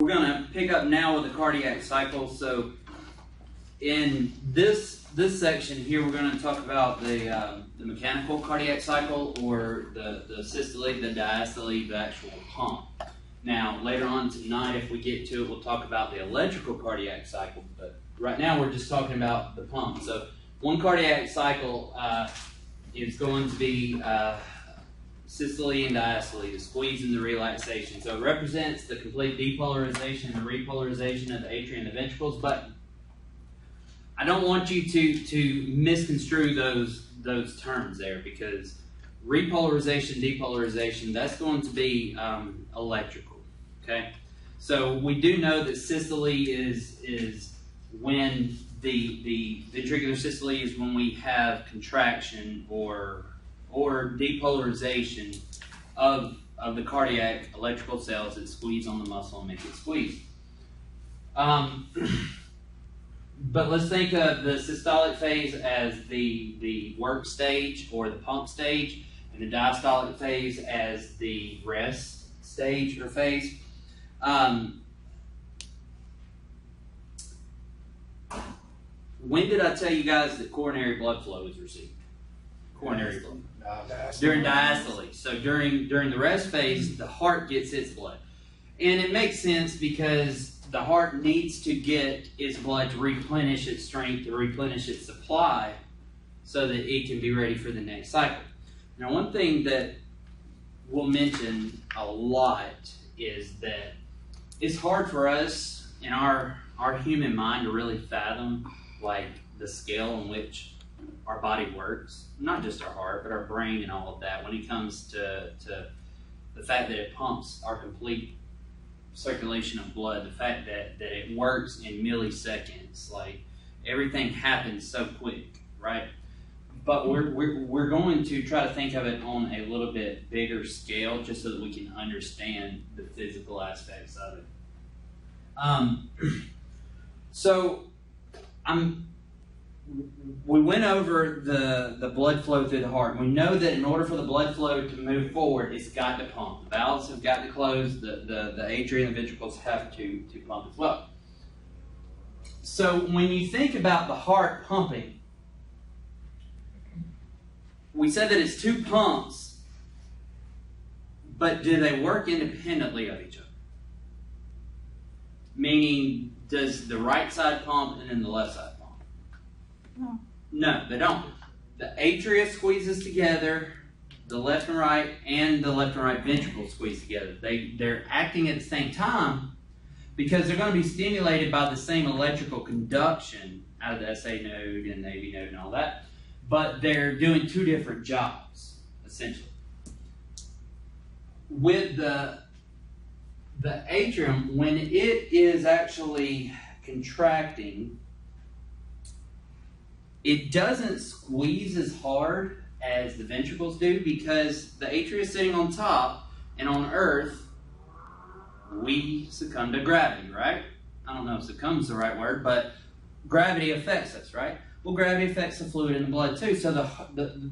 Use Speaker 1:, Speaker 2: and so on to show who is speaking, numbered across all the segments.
Speaker 1: going to pick up now with the cardiac cycle. So in this section here, we're going to talk about the mechanical cardiac cycle, or the systole, the diastole, the actual pump. Now, later on tonight, if we get to it, we'll talk about the electrical cardiac cycle. But right now, we're just talking about the pump. So one cardiac cycle is going to be systole and diastole, the squeeze and the relaxation. So it represents the complete depolarization and the repolarization of the atria and the ventricles. But I don't want you to misconstrue those terms there, because repolarization, depolarization, that's going to be electrical. Okay, so we do know that systole is when the ventricular systole is when we have contraction or depolarization of the cardiac electrical cells that squeeze on the muscle and make it squeeze. But let's think of the systolic phase as the work stage or the pump stage, and the diastolic phase as the rest stage or phase. When did I tell you guys that coronary blood flow is received? Coronary blood. During diastole. So during the rest phase, the heart gets its blood. And it makes sense because the heart needs to get its blood to replenish its strength, to replenish its supply, so that it can be ready for the next cycle. Now, one thing that we'll mention a lot is that it's hard for us in our human mind to really fathom like the scale in which our body works, not just our heart, but our brain and all of that, when it comes to the fact that it pumps our complete circulation of blood, the fact that it works in milliseconds, like everything happens so quick, right? But we're going to try to think of it on a little bit bigger scale, just so that we can understand the physical aspects of it. We went over the blood flow through the heart. We know that in order for the blood flow to move forward, it's got to pump. The valves have got to close. The atria and the ventricles have to pump as well. So when you think about the heart pumping, we said that it's two pumps, but do they work independently of each other? Meaning, does the right side pump and then the left side pump? No. No, they don't. The atria squeezes together, the left and right ventricles squeeze together. They're acting at the same time because they're going to be stimulated by the same electrical conduction out of the SA node and the AV node and all that, but they're doing two different jobs, essentially. With the atrium, when it is actually contracting, it doesn't squeeze as hard as the ventricles do, because the atria is sitting on top, and on Earth, we succumb to gravity, right? I don't know if succumb is the right word, but gravity affects us, right? Well, gravity affects the fluid in the blood too, so the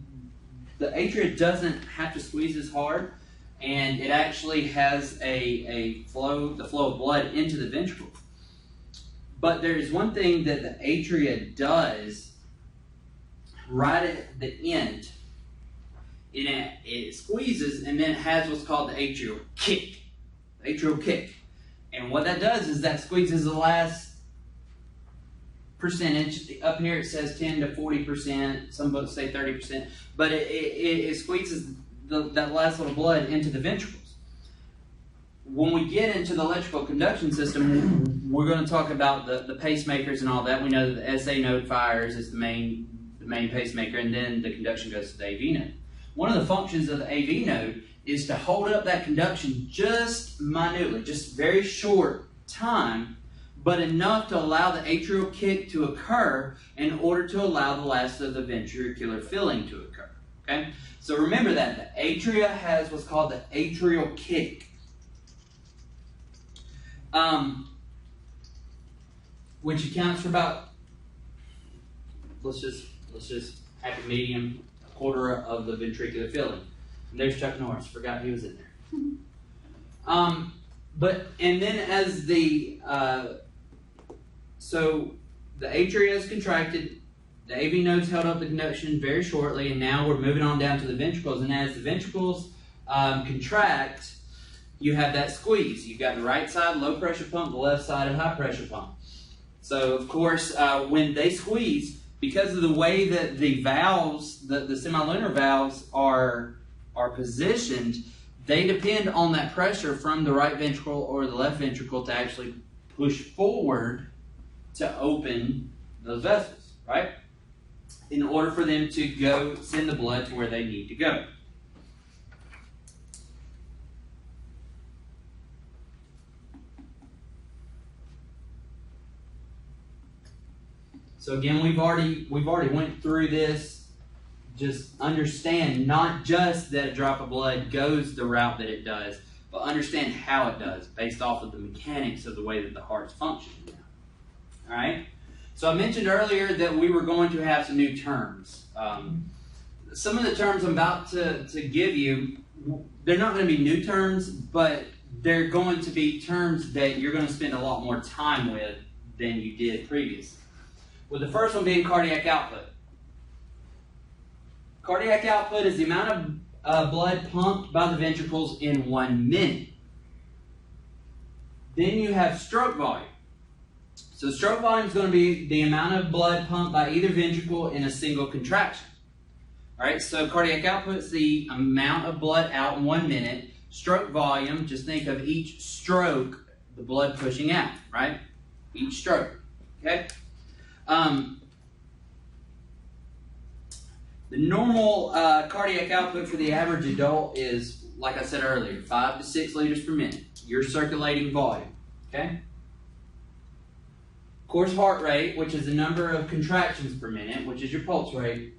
Speaker 1: atria doesn't have to squeeze as hard, and it actually has the flow of blood into the ventricle. But there is one thing that the atria does right at the end. It squeezes, and then it has what's called the atrial kick. The atrial kick. And what that does is that squeezes the last percentage. Up here it says 10 to 40%. Some books say 30%. But it squeezes that last little blood into the ventricles. When we get into the electrical conduction system, we're going to talk about the pacemakers and all that. We know that the SA node fires is the main pacemaker, and then the conduction goes to the AV node. One of the functions of the AV node is to hold up that conduction just minutely, just very short time, but enough to allow the atrial kick to occur in order to allow the last of the ventricular filling to occur. Okay? So remember that the atria has what's called the atrial kick, which accounts for about, let's just happy medium, a quarter of the ventricular filling. And there's Chuck Norris. Forgot he was in there. And then as the so the atria is contracted, the AV nodes held up the conduction very shortly, and now we're moving on down to the ventricles. And as the ventricles contract, you have that squeeze. You've got the right side low pressure pump, the left side a high pressure pump. So of course, when they squeeze, because of the way that the valves, the semilunar valves are positioned, they depend on that pressure from the right ventricle or the left ventricle to actually push forward to open those vessels, right? In order for them to go send the blood to where they need to go. So again, we've already went through this. Just understand not just that a drop of blood goes the route that it does, but understand how it does based off of the mechanics of the way that the heart's functioning now. All right. So I mentioned earlier that we were going to have some new terms. Some of the terms I'm about to give you, they're not going to be new terms, but they're going to be terms that you're going to spend a lot more time with than you did previously. With the first one being cardiac output. Cardiac output is the amount of blood pumped by the ventricles in 1 minute. Then you have stroke volume. So stroke volume is going to be the amount of blood pumped by either ventricle in a single contraction. All right, so cardiac output is the amount of blood out in 1 minute. Stroke volume, just think of each stroke, the blood pushing out, right? Each stroke, okay? The normal cardiac output for the average adult is, like I said earlier, 5 to 6 liters per minute. Your circulating volume, okay? Of course, heart rate, which is the number of contractions per minute, which is your pulse rate.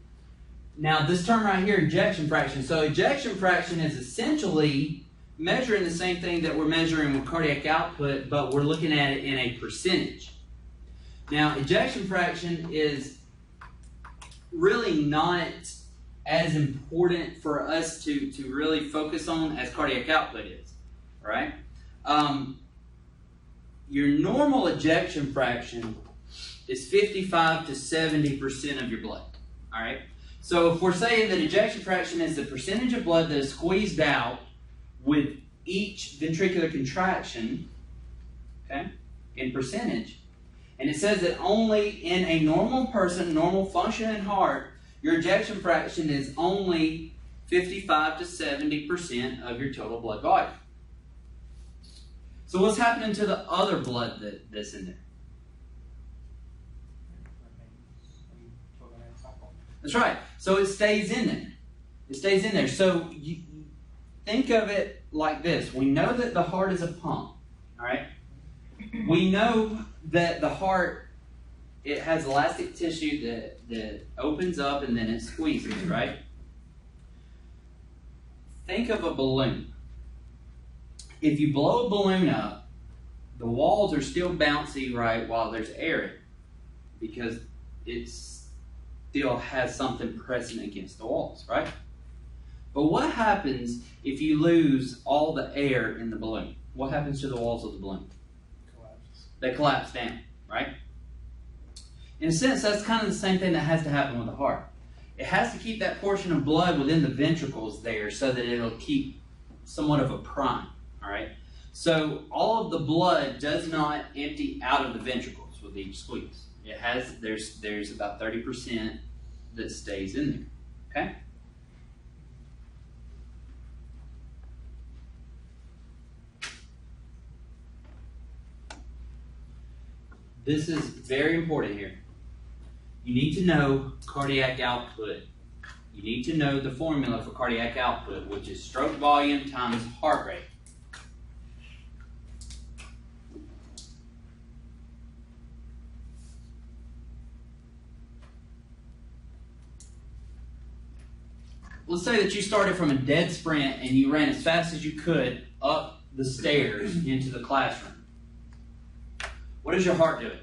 Speaker 1: Now, this term right here, ejection fraction. So ejection fraction is essentially measuring the same thing that we're measuring with cardiac output, but we're looking at it in a percentage. Now, ejection fraction is really not as important for us to really focus on as cardiac output is, all right? Your normal ejection fraction is 55 to 70% of your blood, all right? So if we're saying that ejection fraction is the percentage of blood that is squeezed out with each ventricular contraction, okay, in percentage, and it says that only in a normal person, normal functioning heart, your ejection fraction is only 55 to 70% of your total blood volume. So what's happening to the other blood that's in there? That's right. So it stays in there. It stays in there. So you think of it like this. We know that the heart is a pump, all right? We know that the heart, it has elastic tissue that opens up and then it squeezes, right? Think of a balloon. If you blow a balloon up, the walls are still bouncy, right, while there's air in it, because it still has something pressing against the walls, right? But what happens if you lose all the air in the balloon? What happens to the walls of the balloon? They collapse down, right? In a sense, that's kind of the same thing that has to happen with the heart. It has to keep that portion of blood within the ventricles there so that it'll keep somewhat of a prime, all right? So all of the blood does not empty out of the ventricles with each squeeze. It has, there's about 30% that stays in there, okay? This is very important here. You need to know cardiac output. You need to know the formula for cardiac output, which is stroke volume times heart rate. Let's say that you started from a dead sprint and you ran as fast as you could up the stairs into the classroom. What is your heart doing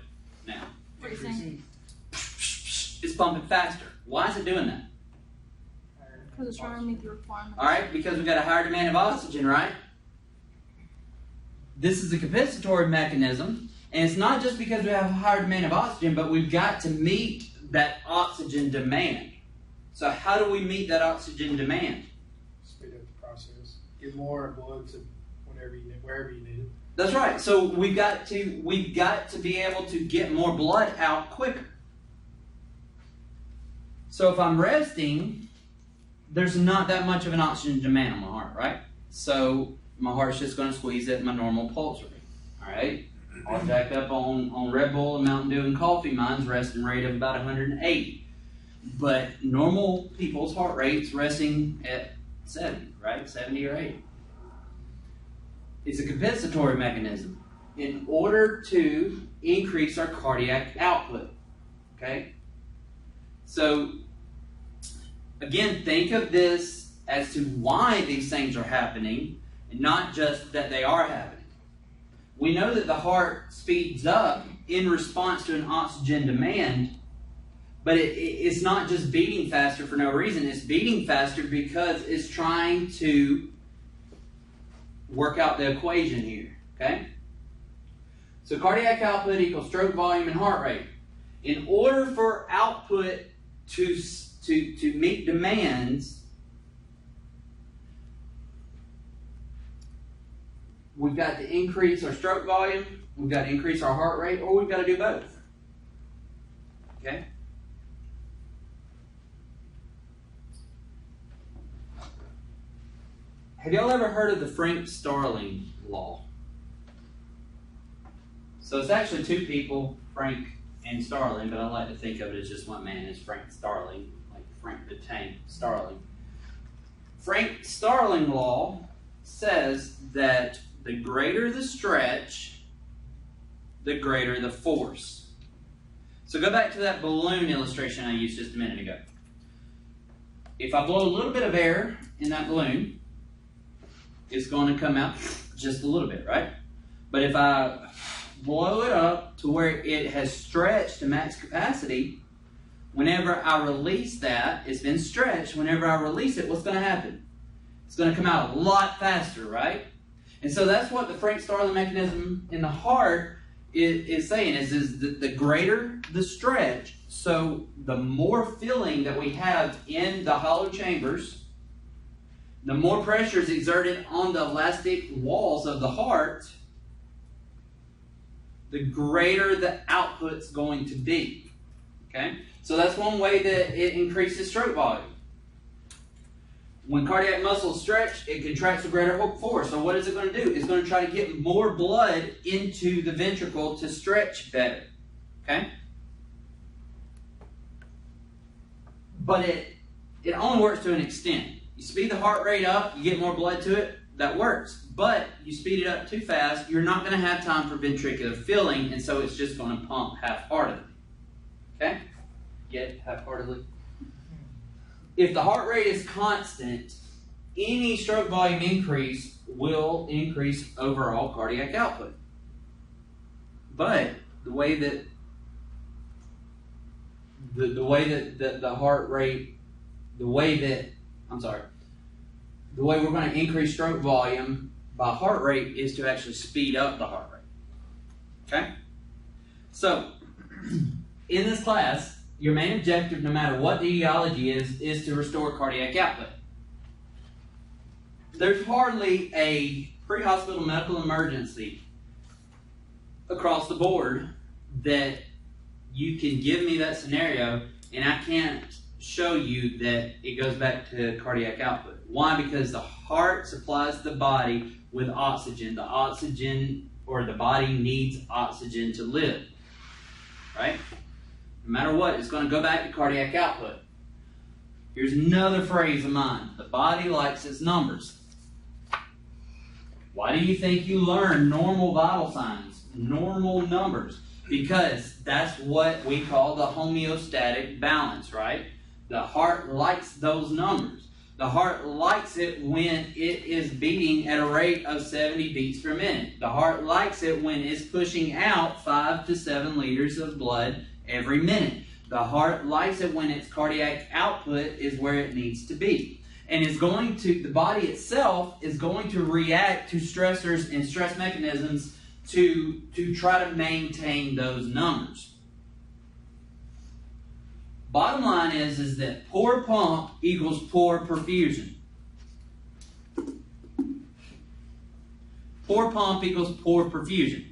Speaker 1: now?
Speaker 2: Racing.
Speaker 1: It's pumping faster. Why is it doing that?
Speaker 2: Because it's trying to meet the requirements.
Speaker 1: All right, because we've got a higher demand of oxygen, right? this is a compensatory mechanism, and it's not just because we have a higher demand of oxygen, but we've got to meet that oxygen demand. So how do we meet that oxygen demand?
Speaker 3: Speed up the process. Get more blood to wherever you need it.
Speaker 1: That's right. So we've got to be able to get more blood out quicker. So if I'm resting, there's not that much of an oxygen demand on my heart, right? So my heart's just going to squeeze at my normal pulse rate. All right. All jacked up on Red Bull and Mountain Dew and coffee. Mine's resting rate of about 180. But normal people's heart rate's resting at 70, right? 70 or 80. It's a compensatory mechanism in order to increase our cardiac output. Okay? So, again, think of this as to why these things are happening, and not just that they are happening. We know that the heart speeds up in response to an oxygen demand, but it's not just beating faster for no reason. It's beating faster because it's trying to work out the equation here. Okay? So cardiac output equals stroke volume and heart rate. In order for output to meet demands, we've got to increase our stroke volume, we've got to increase our heart rate, or we've got to do both. Okay? Have y'all ever heard of the Frank-Starling law? So it's actually two people, Frank and Starling, but I like to think of it as just one man, as Frank Starling, like Frank the Tank Starling. Frank-Starling law says that the greater the stretch, the greater the force. So go back to that balloon illustration I used just a minute ago. If I blow a little bit of air in that balloon, it's going to come out just a little bit, right? But if I blow it up to where it has stretched to max capacity, whenever I release that, it's been stretched, whenever I release it, what's going to happen? It's going to come out a lot faster, right? And so that's what the Frank-Starling mechanism in the heart is saying, is that the greater the stretch, so the more filling that we have in the hollow chambers, the more pressure is exerted on the elastic walls of the heart, the greater the output's going to be. Okay? So that's one way that it increases stroke volume. When cardiac muscles stretch, it contracts with greater force. So what is it going to do? It's going to try to get more blood into the ventricle to stretch better. Okay? But it only works to an extent. You speed the heart rate up, you get more blood to it, that works. But you speed it up too fast, you're not going to have time for ventricular filling, and so it's just going to pump half-heartedly. Okay? Get it? Half-heartedly? If the heart rate is constant, any stroke volume increase will increase overall cardiac output. But the way that the way we're going to increase stroke volume by heart rate is to actually speed up the heart rate. Okay? So, in this class, your main objective, no matter what the etiology is to restore cardiac output. There's hardly a pre-hospital medical emergency across the board that you can give me that scenario and I can't show you that it goes back to cardiac output. Why? Because the heart supplies the body with oxygen. The oxygen, or the body needs oxygen to live. Right? No matter what, it's going to go back to cardiac output. Here's another phrase of mine. The body likes its numbers. Why do you think you learn normal vital signs? Normal numbers. Because that's what we call the homeostatic balance, right? The heart likes those numbers. The heart likes it when it is beating at a rate of 70 beats per minute. The heart likes it when it's pushing out 5 to 7 liters of blood every minute. The heart likes it when its cardiac output is where it needs to be. And the body itself is going to react to stressors and stress mechanisms to try to maintain those numbers. Bottom line is that poor pump equals poor perfusion. Poor pump equals poor perfusion.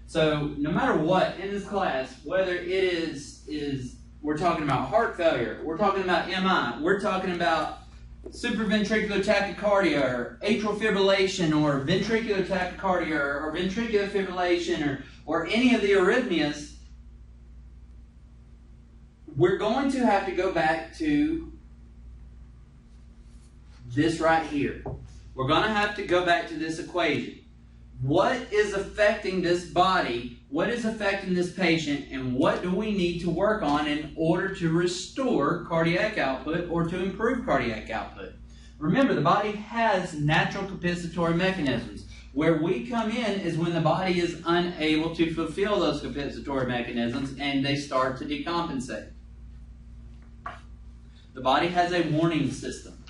Speaker 1: So no matter what in this class, whether it is we're talking about heart failure, we're talking about MI, we're talking about supraventricular tachycardia, or atrial fibrillation, or ventricular tachycardia, or ventricular fibrillation, or any of the arrhythmias, we're going to have to go back to this right here. We're going to have to go back to this equation. What is affecting this body? What is affecting this patient? And what do we need to work on in order to restore cardiac output or to improve cardiac output? Remember, the body has natural compensatory mechanisms. Where we come in is when the body is unable to fulfill those compensatory mechanisms and they start to decompensate. The body has a warning system,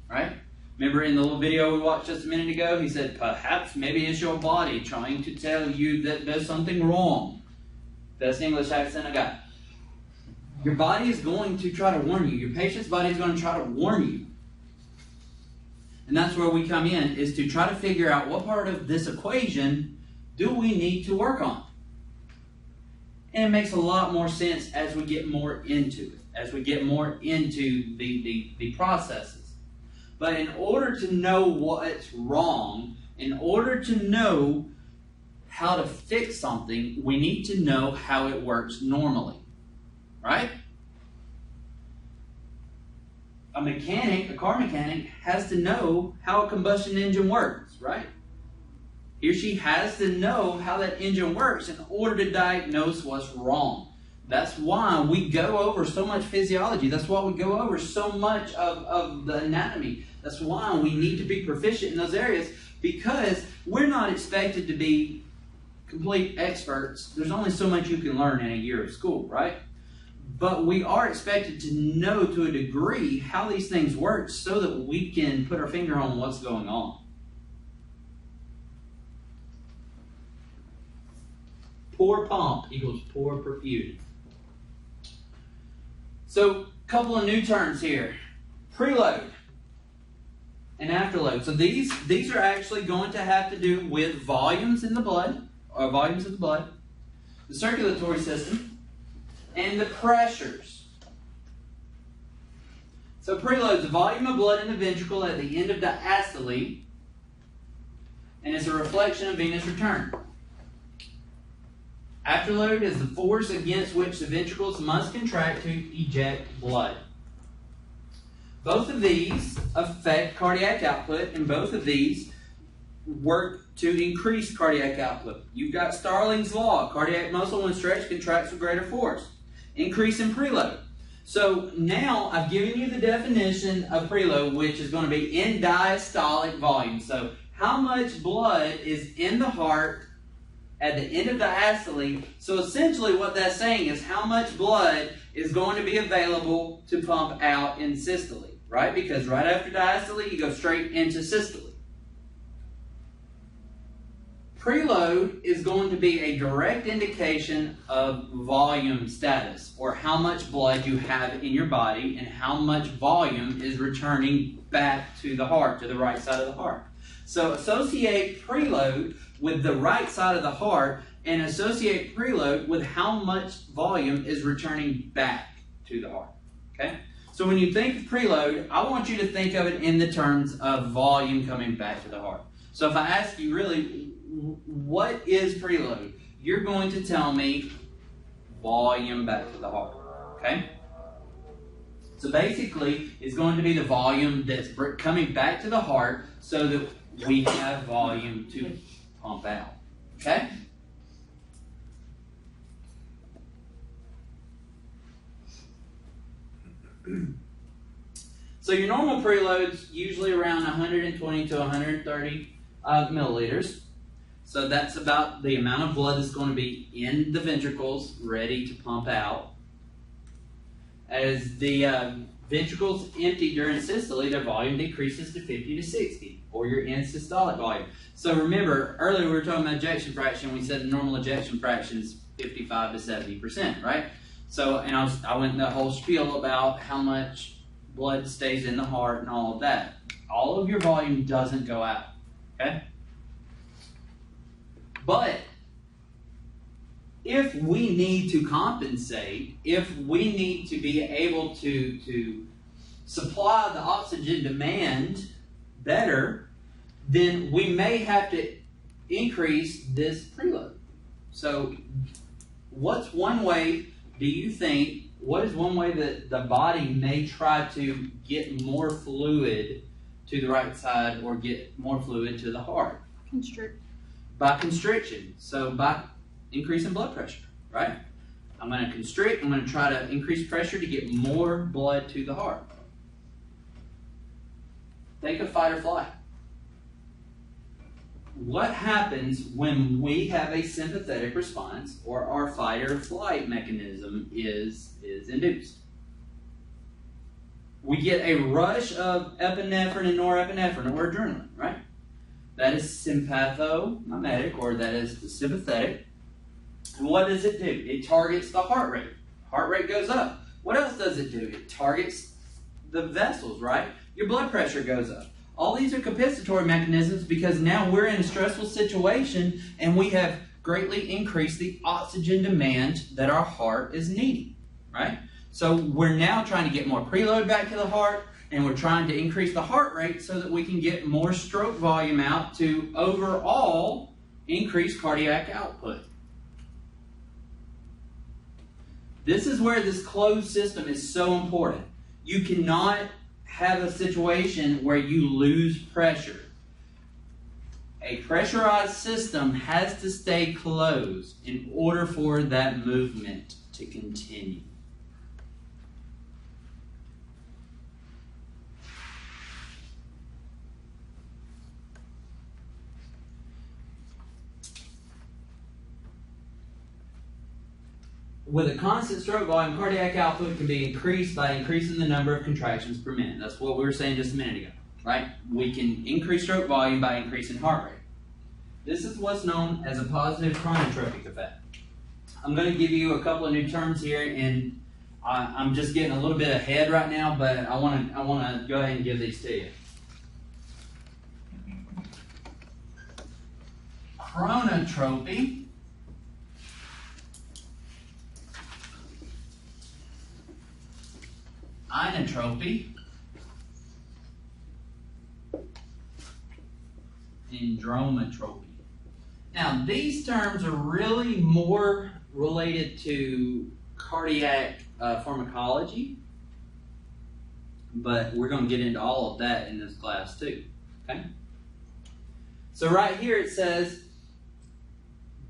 Speaker 1: right? Remember in the little video we watched just a minute ago, he said, perhaps maybe it's your body trying to tell you that there's something wrong. Best English accent I got. Your body is going to try to warn you. Your patient's body is going to try to warn you. And that's where we come in, is to try to figure out what part of this equation do we need to work on. And it makes a lot more sense as we get more into it, as we get more into the processes. But in order to know what's wrong, in order to know how to fix something, we need to know how it works normally, right? A mechanic, a car mechanic, has to know how a combustion engine works, right? He or she has to know how that engine works in order to diagnose what's wrong. That's why we go over so much physiology. That's why we go over so much of the anatomy. That's why we need to be proficient in those areas, because we're not expected to be complete experts. There's only so much you can learn in a year of school, right? But we are expected to know to a degree how these things work so that we can put our finger on what's going on. Poor pump equals poor perfusion. So, a couple of new terms here. Preload and afterload. So these are actually going to have to do with volumes in the blood, or volumes of the blood, the circulatory system, and the pressures. So preload is the volume of blood in the ventricle at the end of diastole, and it's a reflection of venous return. Afterload is the force against which the ventricles must contract to eject blood. Both of these affect cardiac output, and both of these work to increase cardiac output. You've got Starling's law. Cardiac muscle, when stretched, contracts with greater force. Increase in preload. So now I've given you the definition of preload, which is going to be in diastolic volume. So how much blood is in the heart at the end of diastole? So essentially what that's saying is how much blood is going to be available to pump out in systole, right? Because right after diastole, you go straight into systole. Preload is going to be a direct indication of volume status, or how much blood you have in your body and how much volume is returning back to the heart, to the right side of the heart. So associate preload with the right side of the heart and associate preload with how much volume is returning back to the heart. Okay? So when you think of preload, I want you to think of it in the terms of volume coming back to the heart. So if I ask you really, what is preload? You're going to tell me volume back to the heart. Okay? So basically, it's going to be the volume that's coming back to the heart so that we have volume to pump out. Okay? So your normal preload's usually around 120 to 130 milliliters. So that's about the amount of blood that's going to be in the ventricles ready to pump out. As the ventricles empty during systole, their volume decreases to 50 to 60, or your end systolic volume. So remember, earlier we were talking about ejection fraction. We said the normal ejection fraction is 55 to 70%, right? So, and I went in the whole spiel about how much blood stays in the heart and all of that. All of your volume doesn't go out, okay? But if we need to compensate, if we need to be able to supply the oxygen demand better, then we may have to increase this preload. So what's one way, do you think, what is one way that the body may try to get more fluid to the right side or get more fluid to the heart?
Speaker 2: Constrict.
Speaker 1: By constriction. So by increasing blood pressure, right? I'm going to constrict, I'm going to try to increase pressure to get more blood to the heart. Think of fight or flight. What happens when we have a sympathetic response or our fight or flight mechanism is induced? We get a rush of epinephrine and norepinephrine or adrenaline, right? That is sympathomimetic, or that is the sympathetic. And what does it do? It targets the heart rate. Heart rate goes up. What else does it do? It targets the vessels, right? Your blood pressure goes up. All these are compensatory mechanisms because now we're in a stressful situation and we have greatly increased the oxygen demand that our heart is needing, right? So we're now trying to get more preload back to the heart, and we're trying to increase the heart rate so that we can get more stroke volume out to overall increase cardiac output. This is where this closed system is so important. You cannot have a situation where you lose pressure. A pressurized system has to stay closed in order for that movement to continue. With a constant stroke volume, cardiac output can be increased by increasing the number of contractions per minute. That's what we were saying just a minute ago, right? We can increase stroke volume by increasing heart rate. This is what's known as a positive chronotrophic effect. I'm going to give you a couple of new terms here, and I'm just getting a little bit ahead right now, but I want to go ahead and give these to you. Chronotrophy inotropy, and dromotropy. Now, these terms are really more related to cardiac pharmacology, but we're going to get into all of that in this class too. Okay? So right here it says,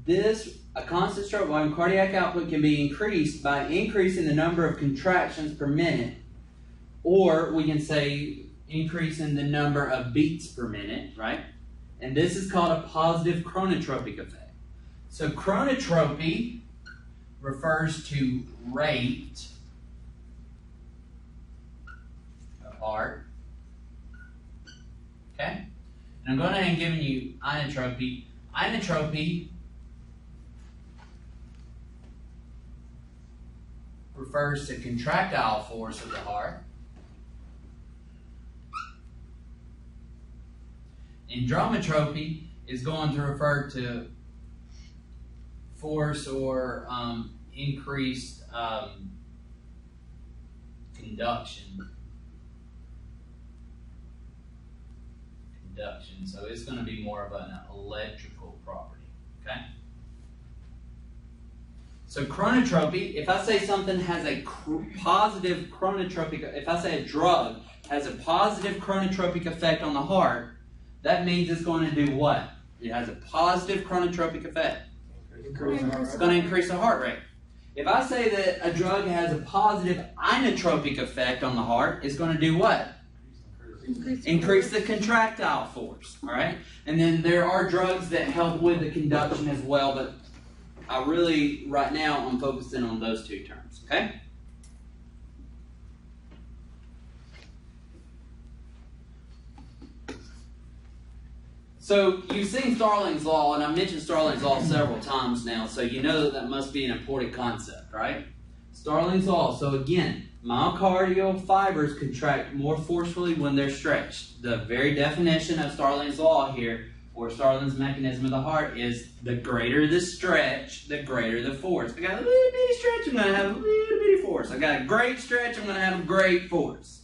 Speaker 1: a constant stroke volume cardiac output can be increased by increasing the number of contractions per minute, or we can say increasing the number of beats per minute, right? And this is called a positive chronotropic effect. So chronotropy refers to rate of heart. Okay? And I'm going ahead and giving you inotropy. Inotropy refers to contractile force of the heart. And dromotropy is going to refer to force or increased conduction. So it's going to be more of an electrical property. Okay? So chronotropy, if I say something has a positive chronotropic, if I say a drug has a positive chronotropic effect on the heart, that means it's going to do what? It has a positive chronotropic effect. It's going to increase the heart rate. If I say that a drug has a positive inotropic effect on the heart, it's going to do what? Increase the contractile force. All right? And then there are drugs that help with the conduction as well, but I really, right now, I'm focusing on those two terms. Okay? So you've seen Starling's law, and I've mentioned Starling's law several times now, so you know that that must be an important concept, right? Starling's law. So again, myocardial fibers contract more forcefully when they're stretched. The very definition of Starling's law here, or Starling's mechanism of the heart, is the greater the stretch, the greater the force. I got a little bitty stretch, I'm going to have a little bitty force. I got a great stretch, I'm going to have a great force.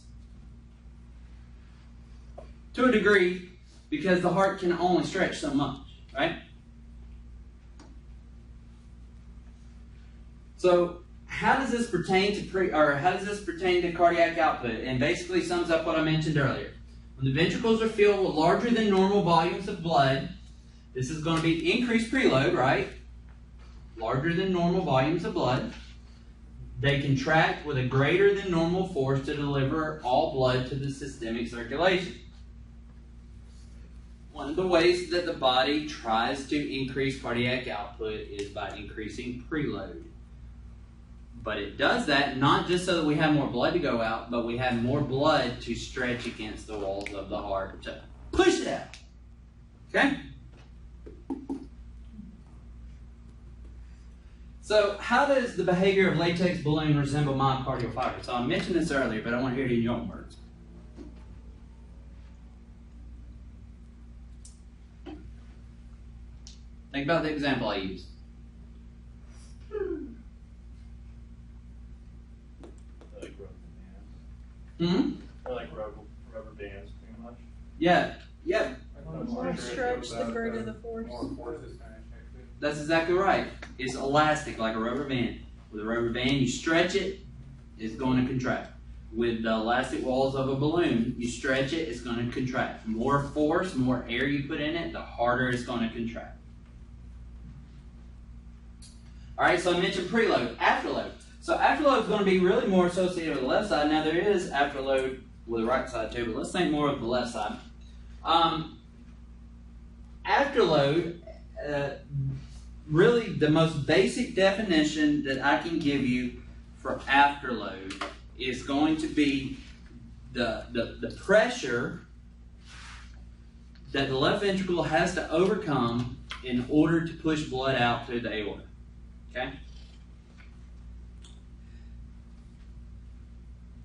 Speaker 1: To a degree, because the heart can only stretch so much, right? So how does this pertain to cardiac output? And basically sums up what I mentioned earlier. When the ventricles are filled with larger than normal volumes of blood, this is going to be increased preload, right? Larger than normal volumes of blood. They contract with a greater than normal force to deliver all blood to the systemic circulation. One of the ways that the body tries to increase cardiac output is by increasing preload. But it does that not just so that we have more blood to go out, but we have more blood to stretch against the walls of the heart to push it out. Okay? So how does the behavior of latex balloon resemble myocardial fiber? So I mentioned this earlier, but I want to hear it in your own words. Think about the example I used.
Speaker 4: Like rubber bands, pretty much.
Speaker 1: Yeah, yeah.
Speaker 2: The more stretch, the greater the force.
Speaker 1: That's exactly right. It's elastic like a rubber band. With a rubber band, you stretch it, it's going to contract. With the elastic walls of a balloon, you stretch it, it's going to contract. More force, more air you put in it, the harder it's going to contract. All right, so I mentioned preload, afterload. So afterload is going to be really more associated with the left side. Now there is afterload with the right side too, but let's think more of the left side. Afterload, really the most basic definition that I can give you for afterload is going to be the pressure that the left ventricle has to overcome in order to push blood out through the aorta. Okay?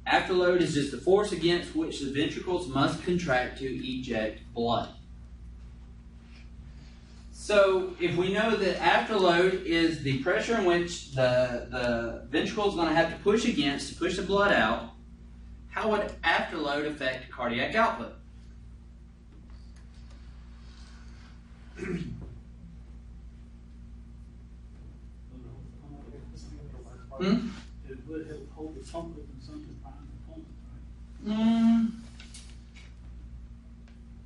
Speaker 1: Afterload is just the force against which the ventricles must contract to eject blood. So if we know that afterload is the pressure in which the ventricle is going to have to push against to push the blood out, how would afterload affect cardiac output?
Speaker 5: It would help hold the pump up and something behind the pump, right?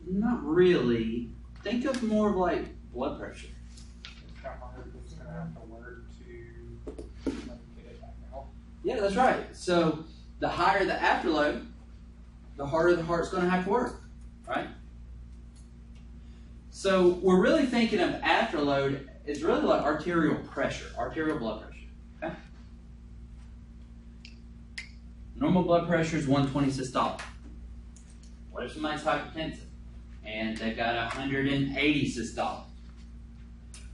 Speaker 1: Not really. Think of more of like blood pressure.
Speaker 3: How hard it's going to have to work to get it back out.
Speaker 1: Yeah, that's right. So the higher the afterload, the harder the heart's going to have to work, right? So we're really thinking of afterload as really like arterial pressure, arterial blood pressure. Okay? Normal blood pressure is 120 systolic. What if somebody's hypertensive and they've got 180 systolic?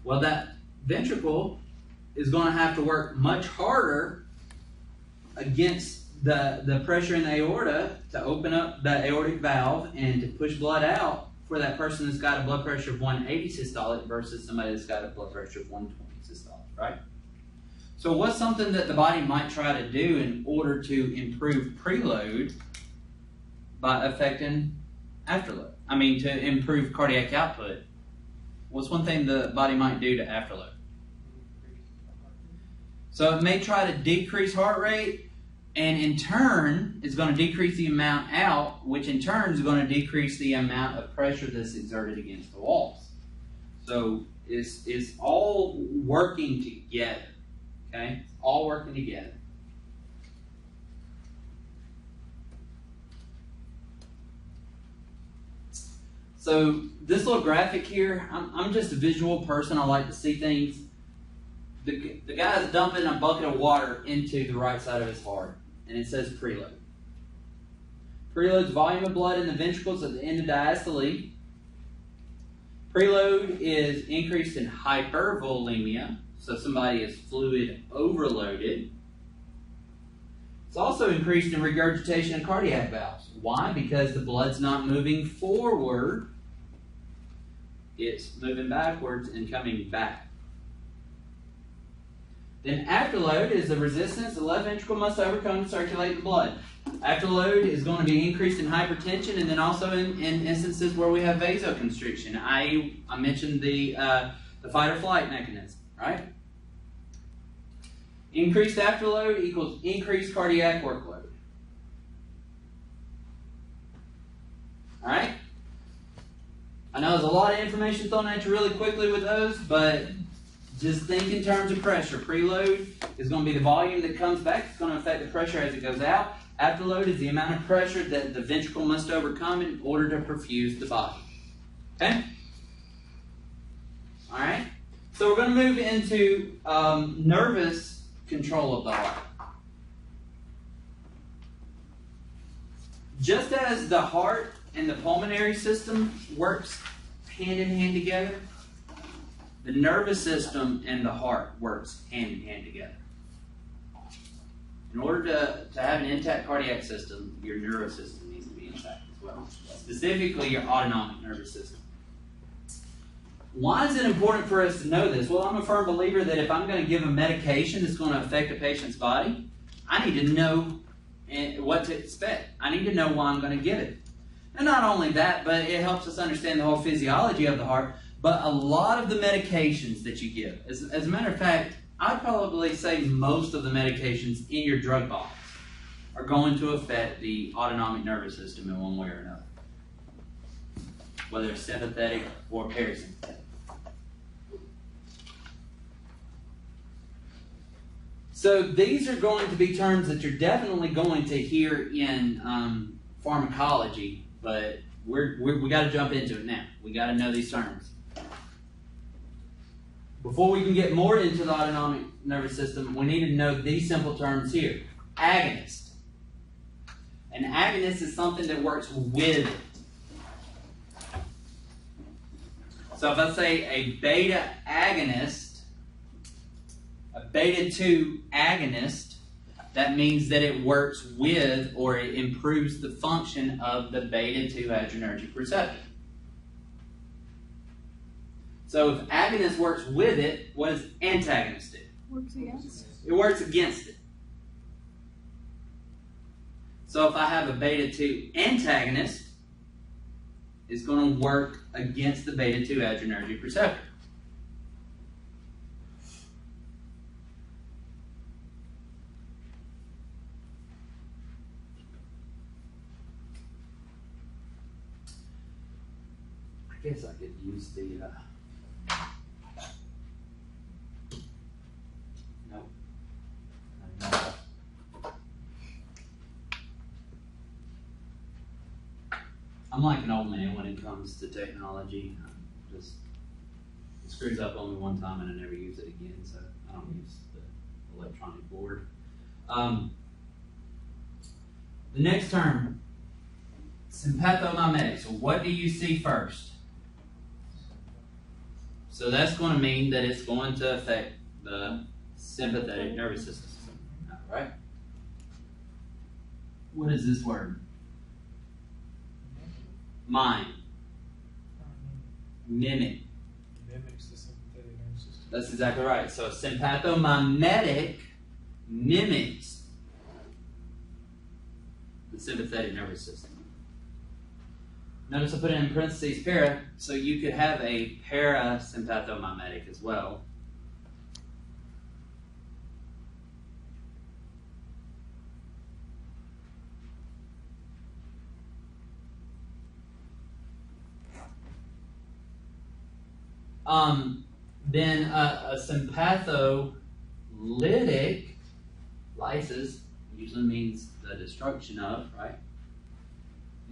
Speaker 1: Well, that ventricle is going to have to work much harder against the pressure in the aorta to open up that aortic valve and to push blood out for that person that's got a blood pressure of 180 systolic versus somebody that's got a blood pressure of 120 systolic, right? So what's something that the body might try to do in order to improve preload by affecting afterload? I mean, to improve cardiac output. What's one thing the body might do to afterload? So it may try to decrease heart rate, and in turn, it's going to decrease the amount out, which in turn is going to decrease the amount of pressure that's exerted against the walls. So it's all working together. Okay? All working together. So this little graphic here, I'm just a visual person. I like to see things. The guy's dumping a bucket of water into the right side of his heart, and it says preload. Preload's volume of blood in the ventricles at the end of diastole. Preload is increased in hypervolemia, so somebody is fluid overloaded. It's also increased in regurgitation and cardiac valves. Why? Because the blood's not moving forward, it's moving backwards and coming back. Then afterload is the resistance the left ventricle must overcome to circulate the blood. Afterload is going to be increased in hypertension and then also in instances where we have vasoconstriction. I mentioned the fight or flight mechanism, right? Increased afterload equals increased cardiac workload. All right? I know there's a lot of information thrown at you really quickly with those, but just think in terms of pressure. Preload is going to be the volume that comes back. It's going to affect the pressure as it goes out. Afterload is the amount of pressure that the ventricle must overcome in order to perfuse the body. Okay? All right? So we're going to move into nervous control of the heart. Just as the heart and the pulmonary system works hand in hand together, the nervous system and the heart works hand in hand together. In order to have an intact cardiac system, your nervous system needs to be intact as well. Specifically, your autonomic nervous system. Why is it important for us to know this? Well, I'm a firm believer that if I'm going to give a medication that's going to affect a patient's body, I need to know what to expect. I need to know why I'm going to give it. And not only that, but it helps us understand the whole physiology of the heart. But a lot of the medications that you give, as a matter of fact, I'd probably say most of the medications in your drug box are going to affect the autonomic nervous system in one way or another, whether it's sympathetic or parasympathetic. So these are going to be terms that you're definitely going to hear in pharmacology, but we got to jump into it now. We got to know these terms. Before we can get more into the autonomic nervous system, we need to know these simple terms here. Agonist. An agonist is something that works with it. So if I say a beta agonist, a beta 2 agonist, that means that it works with or it improves the function of the beta 2 adrenergic receptor. So if agonist works with it, what does antagonist do?
Speaker 2: Works against.
Speaker 1: It works against it. So if I have a beta 2 antagonist, it's going to work against the beta 2 adrenergic receptor. I guess I could use the I'm like an old man when it comes to technology. It screws up on me one time and I never use it again, so I don't use the electronic board. The next term, sympathomimetics. So what do you see first? So that's going to mean that it's going to affect the sympathetic nervous system. All right? What is this word? Mime. Mimic.
Speaker 3: Mimics the sympathetic nervous system.
Speaker 1: That's exactly right. So sympathomimetic mimics the sympathetic nervous system. Notice I put it in parentheses para, so you could have a parasympathomimetic as well. Then a sympatholytic, lysis, usually means the destruction of, right?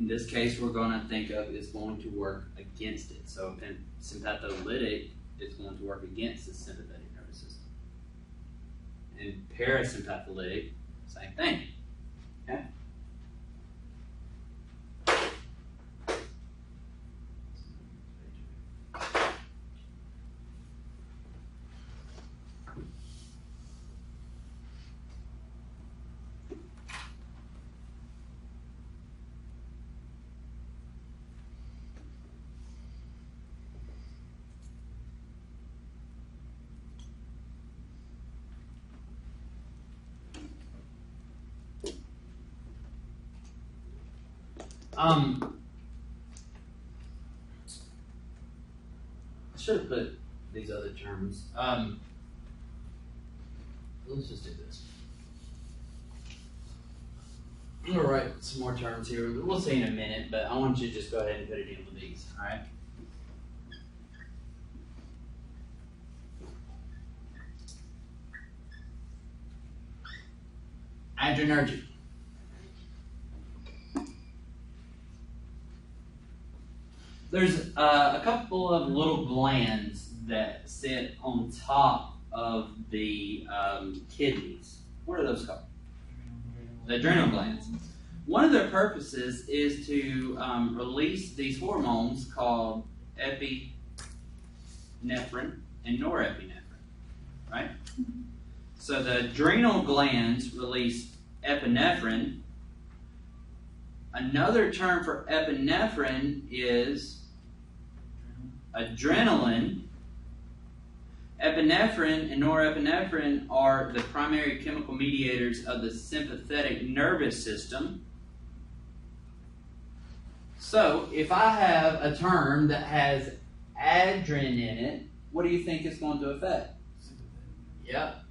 Speaker 1: In this case, we're going to think of is going to work against it. So sympatholytic is going to work against the sympathetic nervous system. And parasympatholytic, same thing. Okay? I should have put these other terms. Let's just do this. I'm gonna write some more terms here. We'll see in a minute, but I want you to just go ahead and put it in with these, all right? Adrenergic. There's a couple of little glands that sit on top of the kidneys. What are those called? The adrenal glands. One of their purposes is to release these hormones called epinephrine and norepinephrine, right? So the adrenal glands release epinephrine. Another term for epinephrine is adrenaline. Epinephrine and norepinephrine are the primary chemical mediators of the sympathetic nervous system. So, if I have a term that has adren in it, what do you think it's going to affect? Yep.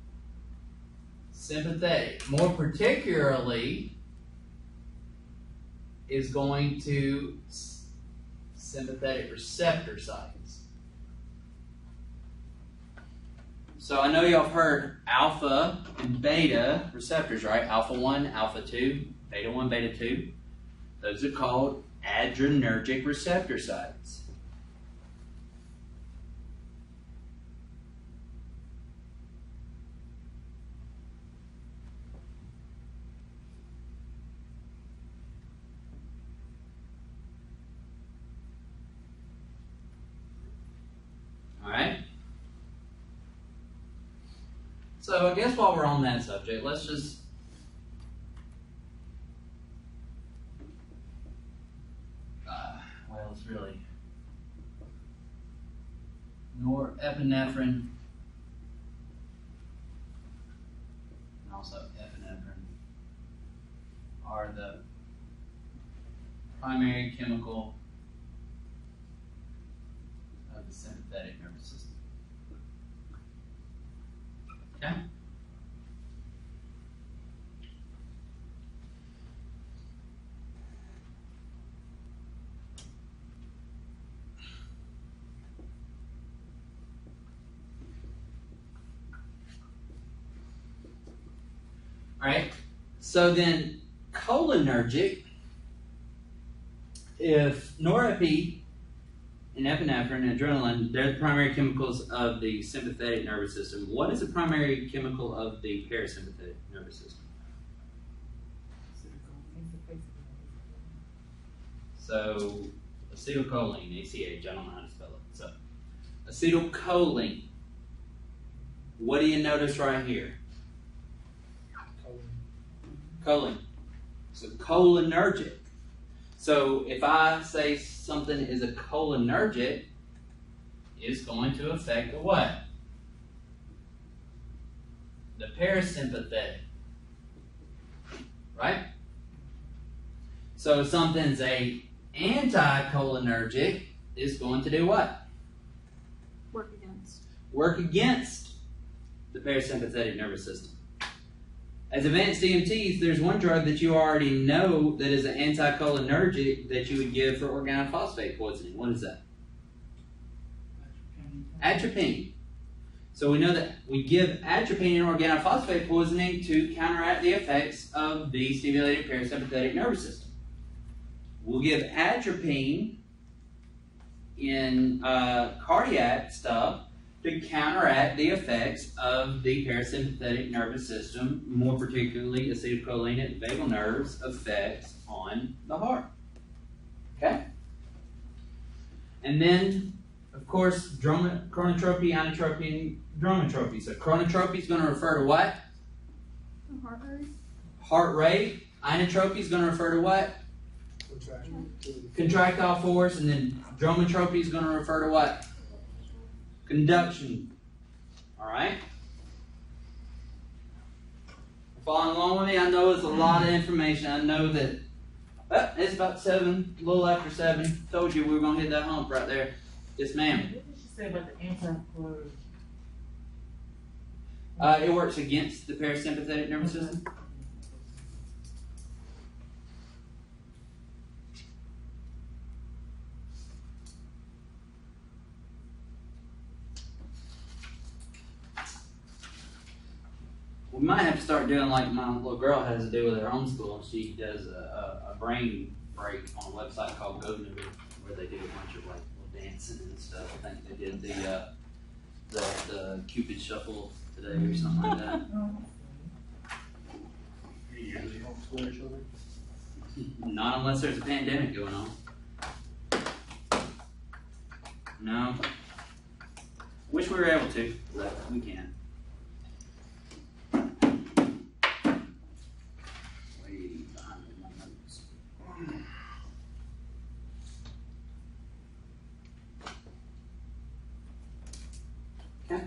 Speaker 1: Sympathetic. More particularly, is going to sympathetic receptor sites. So I know y'all have heard alpha and beta receptors, right? Alpha 1, alpha 2, beta 1, beta 2. Those are called adrenergic receptor sites. All right? So I guess while we're on that subject, let's just well, it's really norepinephrine and also epinephrine are the primary chemical of the sympathetic nervous system. Okay? All right. So then, cholinergic, if norepi and epinephrine and adrenaline, they're the primary chemicals of the sympathetic nervous system. What is the primary chemical of the parasympathetic nervous system? So, acetylcholine, ACH, I don't know how to spell it. So, acetylcholine. What do you notice right here? Choline. So, cholinergic. So, if I say something is a cholinergic, it's going to affect the what? The parasympathetic. Right? So, if something's a anticholinergic, it's going to do what?
Speaker 2: Work against.
Speaker 1: Work against the parasympathetic nervous system. As advanced EMTs, there's one drug that you already know that is an anticholinergic that you would give for organophosphate poisoning. What is that? Atropine. So we know that we give atropine in organophosphate poisoning to counteract the effects of the stimulated parasympathetic nervous system. We'll give atropine in cardiac stuff to counteract the effects of the parasympathetic nervous system, more particularly acetylcholine and vagal nerves effects on the heart. Okay? And then, of course, chronotropy, inotropy, and dromotropy. So chronotropy is going to refer to what?
Speaker 2: Heart rate.
Speaker 1: Heart rate. Inotropy is going to refer to what? Contractile force. And then dromotropy is going to refer to what? Conduction. Alright? Following along with me, I know it's a lot of information. I know that It's about 7, a little after 7. Told you we were going to hit that hump right there. Yes, ma'am.
Speaker 6: What did you say about the anti-flow?
Speaker 1: It works against the parasympathetic nervous system. We might have to start doing like my little girl has to do with her own school. She does a brain break on a website called GoNoo, where they do a bunch of like little dancing and stuff. I think they did the Cupid Shuffle today or something like that.
Speaker 4: You usually homeschool your children?
Speaker 1: Not unless there's a pandemic going on. No. Wish we were able to, but we can't. Way behind my notes. Okay.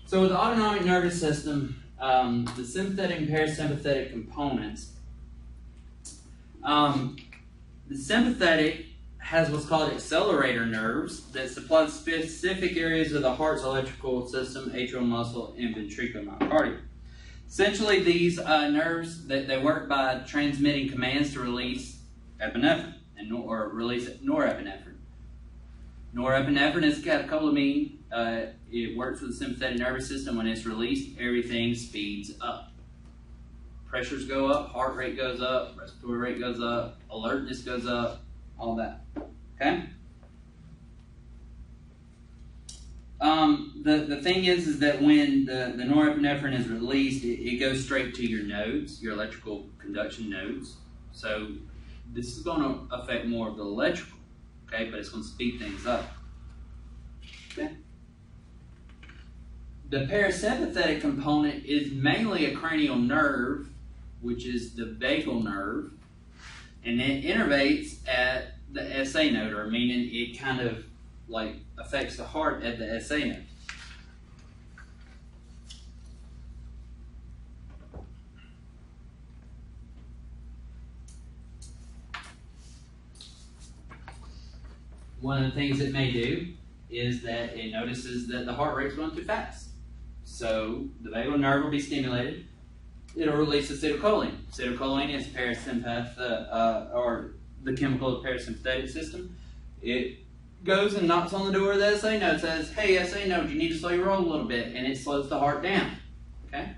Speaker 1: So with the autonomic nervous system, the sympathetic and parasympathetic components, the sympathetic has what's called accelerator nerves that supply specific areas of the heart's electrical system, atrial muscle, and ventricular myocardium. Essentially, these nerves, they work by transmitting commands to release epinephrine or release norepinephrine. Norepinephrine has got a couple of meanings. It works with the sympathetic nervous system. When it's released, everything speeds up. Pressures go up, heart rate goes up, respiratory rate goes up, alertness goes up, all that. Okay? The thing is that when the norepinephrine is released, it goes straight to your nodes, your electrical conduction nodes. So this is going to affect more of the electrical, okay? But it's going to speed things up. Okay? The parasympathetic component is mainly a cranial nerve, which is the vagal nerve, and it innervates at the SA node, or meaning it kind of like affects the heart at the SA node. One of the things it may do is that it notices that the heart rate's going too fast. So the vagal nerve will be stimulated. It'll release acetylcholine. Acetylcholine is or the chemical of the parasympathetic system. It goes and knocks on the door of the SA node, says, "Hey, SA node, you need to slow your roll a little bit," and it slows the heart down. Okay.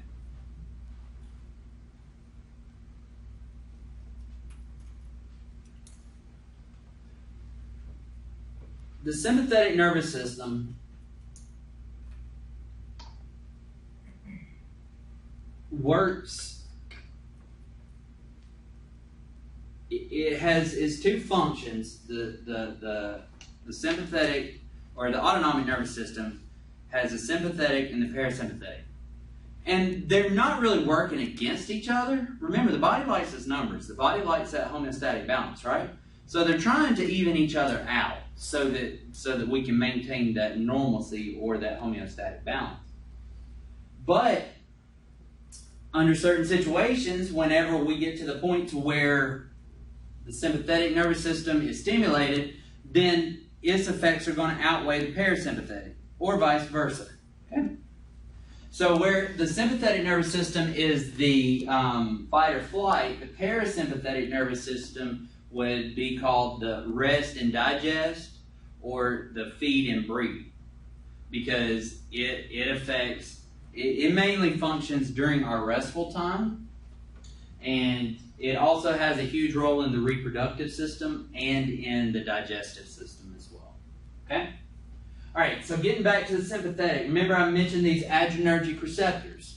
Speaker 1: The sympathetic nervous system works. It has its two functions. The sympathetic or the autonomic nervous system has the sympathetic and the parasympathetic, and they're not really working against each other. Remember, the body likes its numbers. The body likes that homeostatic balance, right? So they're trying to even each other out so that we can maintain that normalcy or that homeostatic balance. But under certain situations, whenever we get to the point to where the sympathetic nervous system is stimulated, then its effects are going to outweigh the parasympathetic, or vice versa. Okay? So where the sympathetic nervous system is the fight or flight, the parasympathetic nervous system would be called the rest and digest, or the feed and breathe, because it mainly functions during our restful time, and it also has a huge role in the reproductive system and in the digestive system as well. Okay? All right, so getting back to the sympathetic, remember I mentioned these adrenergic receptors.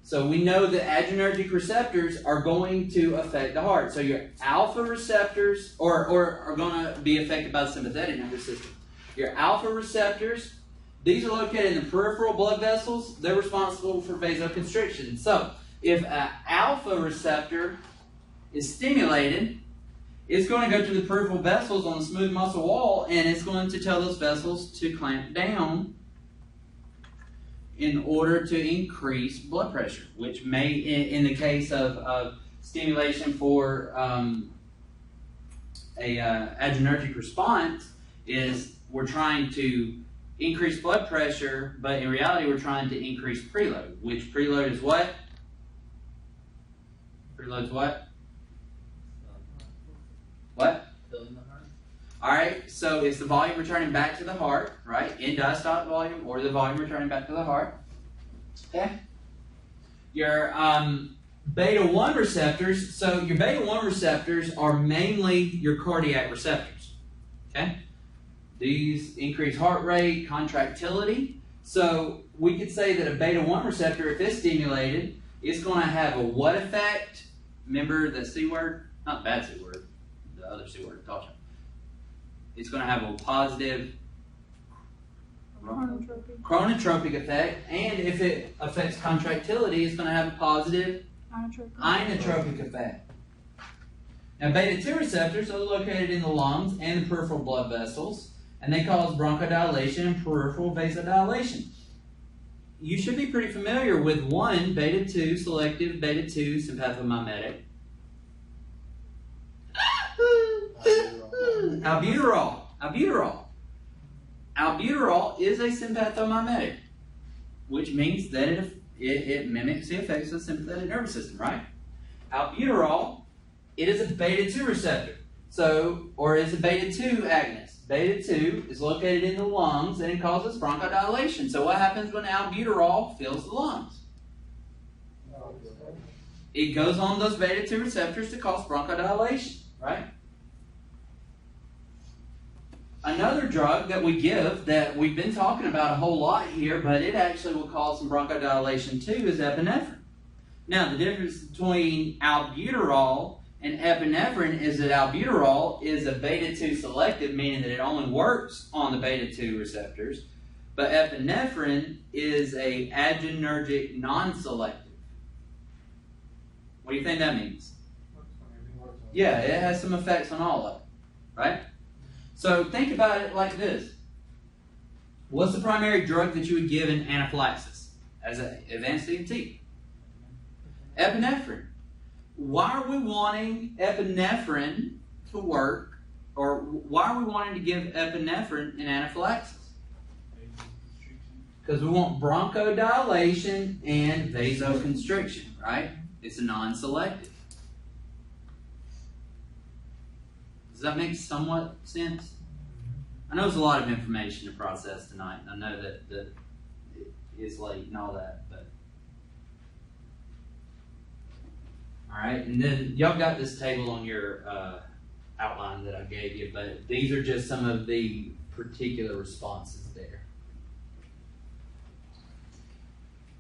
Speaker 1: So we know that adrenergic receptors are going to affect the heart. So your alpha receptors are going to be affected by the sympathetic nervous system. Your alpha receptors, these are located in the peripheral blood vessels. They're responsible for vasoconstriction. So if an alpha receptor is stimulated, it's going to go to the peripheral vessels on the smooth muscle wall, and it's going to tell those vessels to clamp down in order to increase blood pressure, which may, in the case of stimulation for adrenergic response, is we're trying to increase blood pressure, but in reality we're trying to increase preload, which preload is what? Preload's what? What? Alright, so it's the volume returning back to the heart, right? In diastolic volume, or the volume returning back to the heart. Okay? Your beta 1 receptors, so your beta 1 receptors are mainly your cardiac receptors. Okay? These increase heart rate, contractility. So we could say that a beta 1 receptor, if it's stimulated, it's going to have a what effect? Remember the C word? Not the bad C word, the other C word, culture. It's going to have a positive chronotropic effect, and if it affects contractility, it's going to have a positive inotropic effect. Now, beta 2 receptors are located in the lungs and the peripheral blood vessels, and they cause bronchodilation and peripheral vasodilation. You should be pretty familiar with one beta 2 selective beta 2 sympathomimetic. Albuterol. Albuterol is a sympathomimetic, which means that it mimics the effects of the sympathetic nervous system, right? Albuterol, it is a beta 2 receptor, or it's a beta 2 agonist. Beta 2 is located in the lungs and it causes bronchodilation. So what happens when albuterol fills the lungs? It goes on those beta 2 receptors to cause bronchodilation, right? Another drug that we give that we've been talking about a whole lot here, but it actually will cause some bronchodilation too, is epinephrine. Now, the difference between albuterol and epinephrine is that albuterol is a beta 2 selective, meaning that it only works on the beta 2 receptors, but epinephrine is a adrenergic non-selective. What do you think that means? Yeah, it has some effects on all of it, right? So think about it like this. What's the primary drug that you would give in anaphylaxis as an advanced EMT? Epinephrine. Why are we wanting epinephrine to work, or why are we wanting to give epinephrine in anaphylaxis? Because we want bronchodilation and vasoconstriction, right? It's a non-selective. Does that make somewhat sense? I know there's a lot of information to process tonight, and I know that it's late and all that, but all right. And then y'all got this table on your outline that I gave you, but these are just some of the particular responses there.